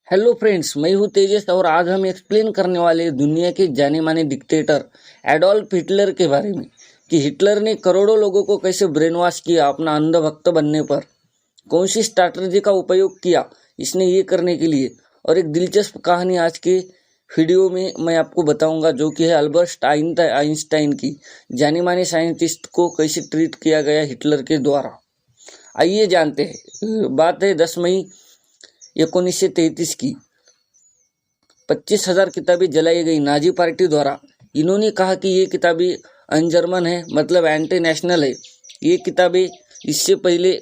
Hello friends, मैं हूँ तेजस और आज हम एक्सप्लेन करने वाले हैं दुनिया के जाने माने डिक्टेटर एडोल्फ हिटलर के बारे में कि हिटलर ने करोड़ों लोगों को कैसे ब्रेन वॉश किया अपना अंधभक्त बनने पर। कौन सी स्ट्रैटेजी का उपयोग किया इसने ये करने के लिए। और एक दिलचस्प कहानी आज के वीडियो में मैं आपको बताऊंगा जो कि है अल्बर्ट आइंस्टाइन की। जाने माने साइंटिस्ट को कैसे ट्रीट किया गया हिटलर के द्वारा। आइए जानते हैं। बात है 10 मई 1933 की। 25,000 किताबें जलाई गई नाजी पार्टी द्वारा। इन्होंने कहा कि ये किताबें अनजर्मन है, मतलब एंटी नेशनल है। ये किताबें, इससे पहले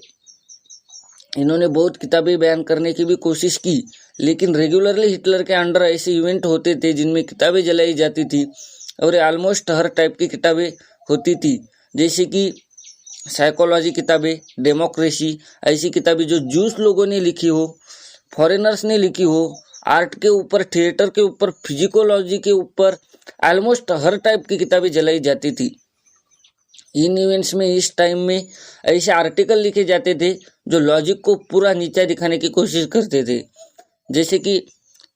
इन्होंने बहुत किताबें बैन करने की भी कोशिश की, लेकिन रेगुलरली हिटलर के अंडर ऐसे इवेंट होते थे जिनमें किताबें जलाई जाती थी और ऑलमोस्ट हर टाइप की किताबें होती थी, जैसे कि साइकोलॉजी किताबें, डेमोक्रेसी, ऐसी किताबें जो जूस लोगों ने लिखी हो, फॉरेनर्स ने लिखी हो, आर्ट के ऊपर, थिएटर के ऊपर, फिजिकोलॉजी के ऊपर, ऑलमोस्ट हर टाइप की किताबें जलाई जाती थी। इन इवेंट्स में इस टाइम में ऐसे आर्टिकल लिखे जाते थे जो लॉजिक को पूरा नीचा दिखाने की कोशिश करते थे, जैसे कि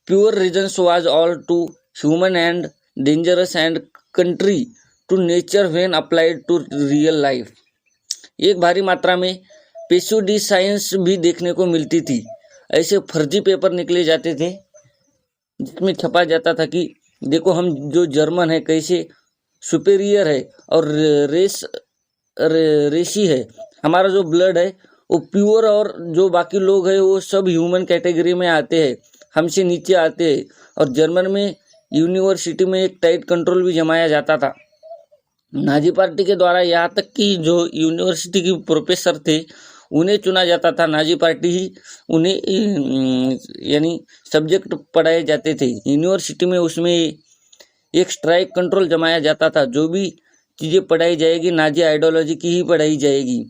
pure reasons was all to human and dangerous and contrary to nature when applied to real life. एक भारी मात्रा में पेसुडी साइंस भी देखने को मिलती थी। ऐसे फर्जी पेपर निकले जाते थे जिसमें छपा जाता था कि देखो हम जो जर्मन है कैसे सुपेरियर है और रेसी है, हमारा जो ब्लड है वो प्योर, और जो बाकी लोग हैं वो सब ह्यूमन कैटेगरी में आते हैं, हमसे नीचे आते हैं। और जर्मन में यूनिवर्सिटी में एक टाइट कंट्रोल भी जमाया जाता था नाजी पार्टी के द्वारा। यहाँ तक कि जो यूनिवर्सिटी के प्रोफेसर थे उन्हें चुना जाता था, नाजी पार्टी ही उन्हें यानी सब्जेक्ट पढ़ाए जाते थे यूनिवर्सिटी में। उसमें एक स्ट्राइक कंट्रोल जमाया जाता था, जो भी चीज़ें पढ़ाई जाएगी नाजी आइडियोलॉजी की ही पढ़ाई जाएगी।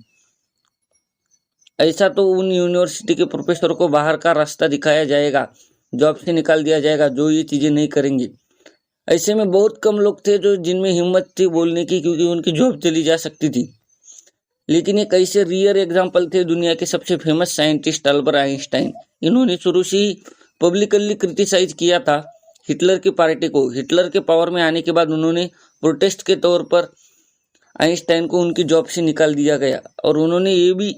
ऐसा तो उन यूनिवर्सिटी के प्रोफेसर को बाहर का रास्ता दिखाया जाएगा, जॉब से निकाल दिया जाएगा जो ये चीज़ें नहीं करेंगे। ऐसे में बहुत कम लोग थे जो जिनमें हिम्मत थी बोलने की, क्योंकि उनकी जॉब चली जा सकती थी। लेकिन एक ऐसे रियर एग्जाम्पल थे दुनिया के सबसे फेमस साइंटिस्ट अल्बर्ट आइंस्टाइन। इन्होंने शुरू से ही पब्लिकली क्रिटिसाइज किया था हिटलर की पार्टी को। हिटलर के पावर में आने के बाद उन्होंने प्रोटेस्ट के तौर पर आइंस्टाइन को उनकी जॉब से निकाल दिया गया, और उन्होंने ये भी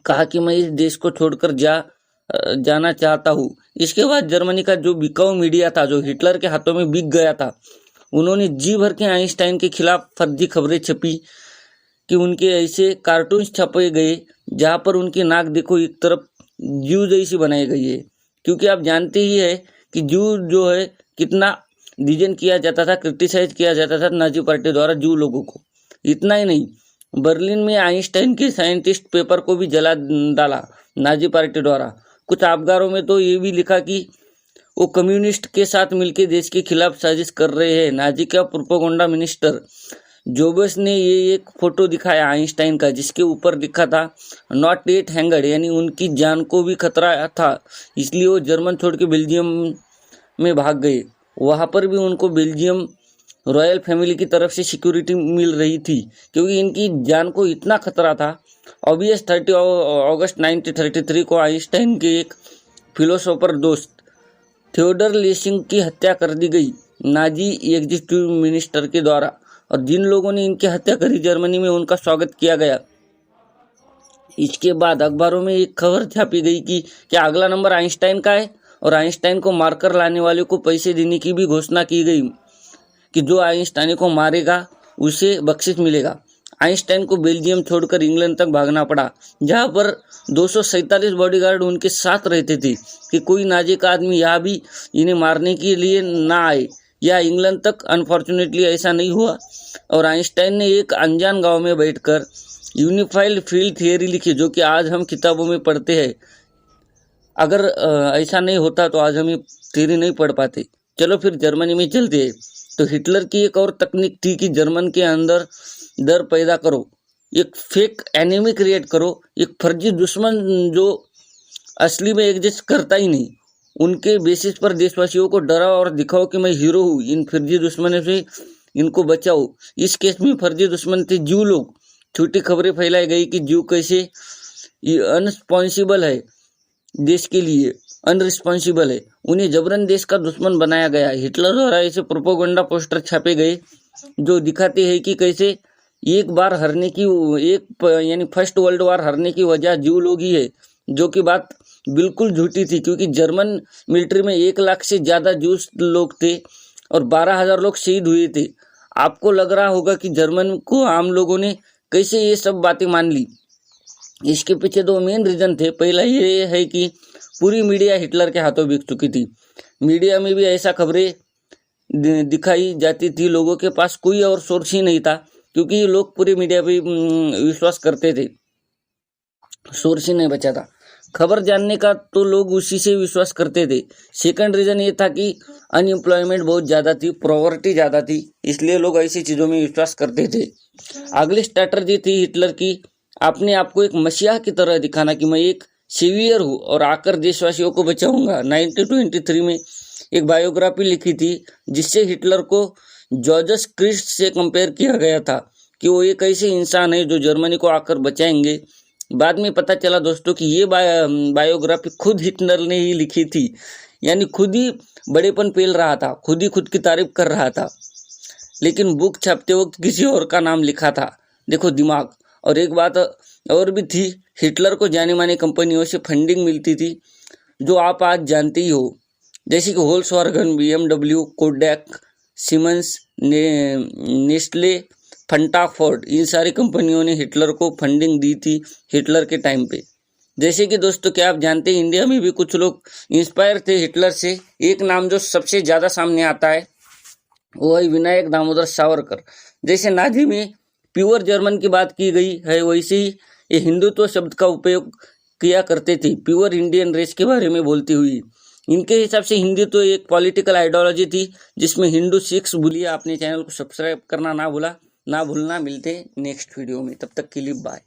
कहा कि मैं इस देश को छोड़कर जाना चाहता हूँ। इसके बाद जर्मनी का जो बिकाऊ मीडिया था, जो हिटलर के हाथों में बिक गया था, उन्होंने जी भर के आइंस्टाइन के खिलाफ फर्जी खबरें छपी कि उनके ऐसे कार्टून्स छपे गए जहाँ पर उनकी नाक देखो एक तरफ जू जैसी बनाई गई है। क्योंकि आप जानते ही है कि जू जो है कितना डिजन किया जाता था, क्रिटिसाइज किया जाता था नाजी पार्टी द्वारा जू लोगों को। इतना ही नहीं, बर्लिन में आइंस्टाइन के साइंटिस्ट पेपर को भी जला डाला नाजी पार्टी द्वारा। कुछ अखबारों में तो ये भी लिखा कि वो कम्युनिस्ट के साथ मिलकर देश के खिलाफ साजिश कर रहे हैं। नाजी का प्रोपेगेंडा मिनिस्टर जोबस ने ये एक फोटो दिखाया आइंस्टाइन का, जिसके ऊपर लिखा था नॉट येट हैंगड, यानी उनकी जान को भी खतरा था। इसलिए वो जर्मन छोड़ के बेल्जियम में भाग गए। वहाँ पर भी उनको बेल्जियम रॉयल फैमिली की तरफ से सिक्योरिटी मिल रही थी, क्योंकि इनकी जान को इतना खतरा था। ऑब्वियस 30 अगस्त 1933 को आइंस्टाइन के एक फिलोसोफर दोस्त थियोडर लेसिंग की हत्या कर दी गई नाजी एग्जीक्यूटिव मिनिस्टर के द्वारा। और जिन लोगों ने इनकी हत्या करी, जर्मनी में उनका स्वागत किया गया। इसके बाद अखबारों में एक खबर छापी गई कि क्या अगला नंबर आइंस्टाइन का है, और आइंस्टाइन को मारकर लाने वाले को पैसे देने की भी घोषणा की गई कि जो आइंस्टाइन को मारेगा उसे बख्शिश मिलेगा। आइंस्टाइन को बेल्जियम छोड़कर इंग्लैंड तक भागना पड़ा, जहां पर 247 बॉडीगार्ड उनके साथ रहते थे कि कोई नाजी का आदमी यहाँ भी इन्हें मारने के लिए ना आए, या इंग्लैंड तक। अनफॉर्चुनेटली ऐसा नहीं हुआ, और आइंस्टाइन ने एक अनजान गांव में बैठकर यूनिफाइड फील्ड थियरी लिखी, जो कि आज हम किताबों में पढ़ते हैं। अगर ऐसा नहीं होता तो आज हम ये थियरी नहीं पढ़ पाते। चलो फिर जर्मनी में चलते हैं। तो हिटलर की एक और तकनीक थी कि जर्मन के अंदर डर पैदा करो, एक फेक एनिमी क्रिएट करो, एक फर्जी दुश्मन जो असली में एग्जिस्ट करता ही नहीं, उनके बेसिस पर देशवासियों को डराओ और दिखाओ कि मैं हीरो हूँ, इन फर्जी दुश्मनों से इनको बचाओ। इस केस में फर्जी दुश्मन थे जू लोग। छोटी खबरें फैलाई गई कि जू कैसे अनस्पॉन्सिबल है, देश के लिए अनरिस्पॉन्सिबल है, उन्हें जबरन देश का दुश्मन बनाया गया। हिटलर द्वारा ऐसे प्रोपोगंडा पोस्टर छापे गए जो दिखाते हैं कि कैसे एक बार हारने की यानी फर्स्ट वर्ल्ड वार हारने की वजह ज्यू लोग ही है, जो कि बात बिल्कुल झूठी थी, क्योंकि जर्मन मिलिट्री में 1 लाख से ज़्यादा ज्यूस लोग थे और 12,000 लोग शहीद हुए थे। आपको लग रहा होगा कि जर्मन को आम लोगों ने कैसे ये सब बातें मान ली। इसके पीछे 2 मेन रीजन थे। पहला ये है कि पूरी मीडिया हिटलर के हाथों बिक चुकी थी। मीडिया में भी ऐसा खबरें दिखाई जाती थी, लोगों के पास कोई और सोर्स ही नहीं था, क्योंकि लोग पूरी मीडिया पे विश्वास करते थे, सोर्स ही नहीं बचा था खबर जानने का, तो लोग उसी से विश्वास करते थे। सेकंड रीजन ये था कि अनएम्प्लॉयमेंट बहुत ज़्यादा थी, पॉवर्टी ज़्यादा थी, इसलिए लोग ऐसी चीज़ों में विश्वास करते थे। अगली स्ट्रैटेजी थी हिटलर की, अपने आप को एक मसीहा की तरह दिखाना कि मैं एक सेवियर हूँ और आकर देशवासियों को बचाऊंगा। 1923 में एक बायोग्राफी लिखी थी जिससे हिटलर को जॉर्ज क्रिस्ट से कंपेयर किया गया था कि वो एक ऐसे इंसान है जो जर्मनी को आकर बचाएंगे। बाद में पता चला दोस्तों कि ये बायोग्राफी खुद हिटलर ने ही लिखी थी, यानी खुद ही बड़ेपन पेल रहा था, खुद ही खुद की तारीफ कर रहा था, लेकिन बुक छापते वक्त किसी और का नाम लिखा था। देखो दिमाग। और एक बात और भी थी, हिटलर को जानी मानी कंपनियों से फंडिंग मिलती थी जो आप आज जानते ही हो, जैसे कि Volkswagen, BMW, Kodak, Siemens, Nestle, Fanta, Ford, इन सारी कंपनियों ने हिटलर को फंडिंग दी थी हिटलर के टाइम पे। जैसे कि दोस्तों क्या आप जानते हैं, इंडिया में भी कुछ लोग इंस्पायर थे हिटलर से। एक नाम जो सबसे ज़्यादा सामने आता है वो है विनायक दामोदर सावरकर। जैसे नाजी में प्योर जर्मन की बात की गई है, वैसे ही ये हिंदुत्व शब्द का उपयोग किया करते थे प्योर इंडियन रेस के बारे में बोलती हुई। इनके हिसाब से हिंदुत्व एक पॉलिटिकल आइडियोलॉजी थी जिसमें हिंदू सिख्स भूलिए। अपने चैनल को सब्सक्राइब करना ना भूलना। मिलते हैं नेक्स्ट वीडियो में, तब तक के लिए बाय।